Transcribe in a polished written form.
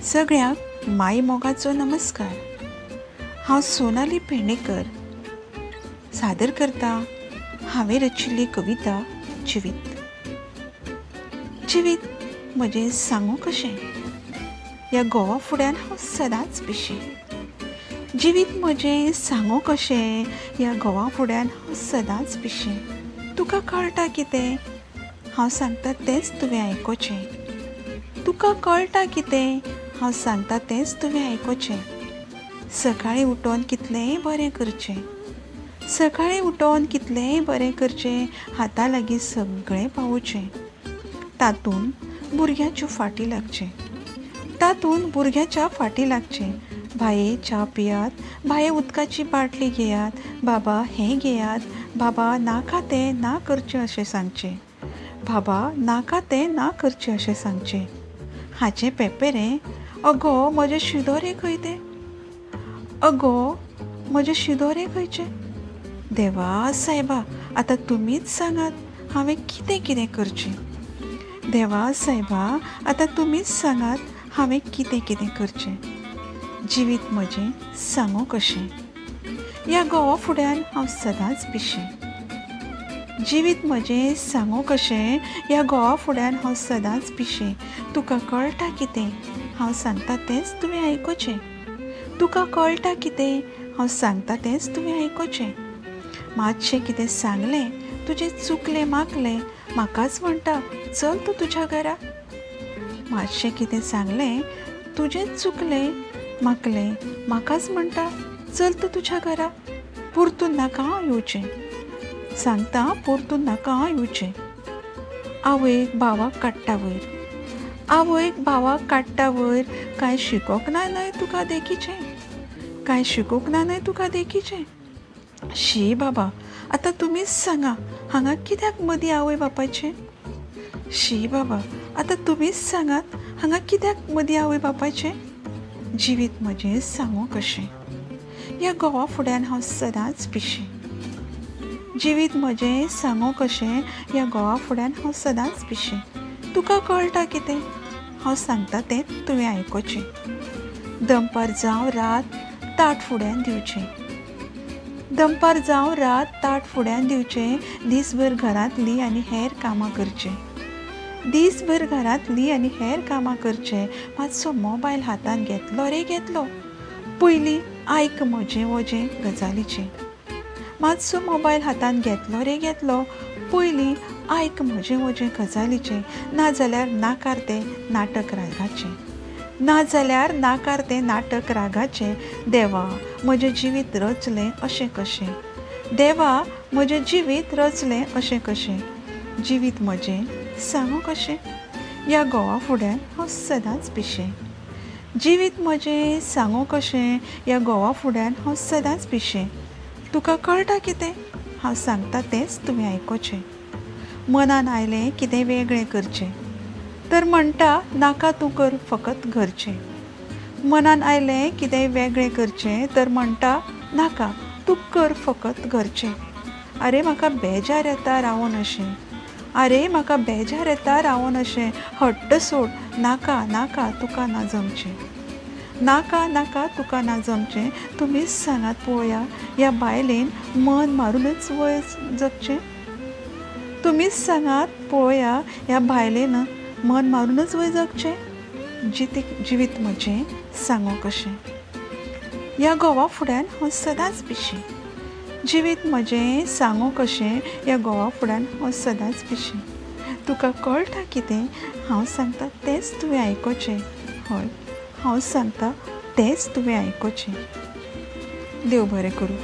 सगळ्यांक माई मोगाचो नमस्कार। हांव सोनाली पेडणेकर सादर करता हांवें रचिल्ली कविता जिवीत। जिवीत म्हजें सांगूं कशें, ह्या घोवा फुड्यान हांव सदांच पिशें। जिवीत म्हजें सांगूं कशें, ह्या घोवा फुड्यान हांव सदांच पिशें। तुका कळटा कितें, हांव सांगता तेंच तुवें आयकोचें। तुका कळटा कितें, हांव सांगता तेंच तुवें आयकोचें। सकाळीं उठोन कितलेंय बरें करचें, सकाळीं उठोन कितलेंय बरें करचें, हाता लागीं सगळें पावोवचें। तातूंत भुरग्याच्यो फाटीं लागचें, तातूंत भुरग्याच्या फाटीं लागचें। भाये च्या पियात, भाये उदकाची बाटली घेयात, बाबा हें घेयात, बाबा नाका तें ना करचें अशें सांगचें, बाबा नाका तें ना करचें अशें सांगचें। हाचें पेपेरें, अगो म्हजें शिदोरें खंय तें, अगो म्हजें शिदोरें खंयचें। देवा सायबा आतां तुमीच सांगात हांवें कितें कितें करचें। देवा सायबा आतां तुमीच सांगात हांवें कितें कितें करचें। जिवीत म्हजें सांगूं कशें, ह्या घोवा फुड्यान हांव सदांच पिशें। जिवीत म्हजें सांगूं कशें, ह्या घोवा फुड्यान हांव सदांच पिशें। तुका कळटा कितें, हांव सांगता तेंच तुवें आयकोचें। तुका कळटा कितें, हांव सांगता तेंच तुवें आयकोचें। मातशें कितें सांगलें, तुजें चुकलें मागलें, म्हाकाच म्हणटा चल तूं तुज्या घरा। मातशें कितें सांगलें, तुजें चुकलें मागलें, म्हाकाच म्हणटा चल तूं तुज्या घरा। परतून नाका हांव येवचें, सांगता परतून नाका हांव येवचें। आवयक भावाक काडटा वयर, आवयक भावाक काडटा वयर, कांय शिकोंक ना न्हय तुका देखीचें, कांय शिकोंक ना न्हय तुका देखीचें। शी बाबा आतां तुमीच सांगा हांगा कित्याक मदीं आवय बापायचें। शी बाबा आतां तुमीच सांगात हांगा कित्याक मदीं आवय बापायचें। जिवीत म्हजें सांगूं कशें, ह्या घोवा फुड्यान हांव सदांच पिशें। जिवीत म्हजें सांगूं कशें, ह्या घोवा फुड्यान हांव सदांच पिशें। तुका कळटा कितें, हांव सांगता तें तुवें आयकोचें। दनपार जावं रात ताट फुड्यान दिवचें, दनपार जावं रात ताट फुड्यान दिवचें। दीसभर घरांतलीं आनी हेर कामां करचें, दीसभर घरांतलीं आनी हेर कामां करचें। मातसो मोबायल हातांत घेतलो रे घेतलो, पयलीं आयक म्हजें वजें गजालीचें। मातसो मोबायल हातांत घेतलो रे घेतलो, पयलीं आयक म्हजें वजें गजालीचें। नाजाल्यार नाकार तें नाटक रागाचें, नाजाल्यार नाकार तें नाटक रागाचें। देवा म्हजें जिवीत रचलें अशें कशें, देवा म्हजें जिवीत रचलें अशें कशें। जिवीत म्हजें सांगूं कशें, ह्या घोवा फुड्यान हांव सदांच पिशें। जिवीत म्हजें सांगूं कशें, ह्या घोवा फुड्यान हांव सदांच पिशें। तुका कळटा कितें, हांव सांगता तेंच तुवें आयकोचें। मनान आयलें कितें वेगळें करचें, तर म्हणटा नाका तूं कर फकत घरचें। मनान आयलें कितेंय वेगळें करचें, तर म्हणटा नाका तूं कर फकत घरचें। आरे म्हाका बेजार येता रावोन अशें, आरे म्हाका बेजार येता रावोन अशें। हट्ट सोड, नाका नाका तुका ना जमचें, नाका नाका तुका ना जमचें। तुमीच सांगात पळोवया ह्या बायलेन मन मारूनच वय जगचें। तुमीच सांगात पळोवया ह्या बायलेन मन मारूनच वय जगचें। जिवीत म्हजें सांगूं कशें, ह्या घोवा फुड्यान हांव सदांच पिशें। जिवीत म्हजें सांगूं कशें, ह्या घोवा फुड्यान हांव सदांच पिशें। तुका कळटा कितें, हांव सांगता तेंच तुवें आयकोचें। हय हांव सांगता तेंच तुवें आयकोचें। देव बरें करूं।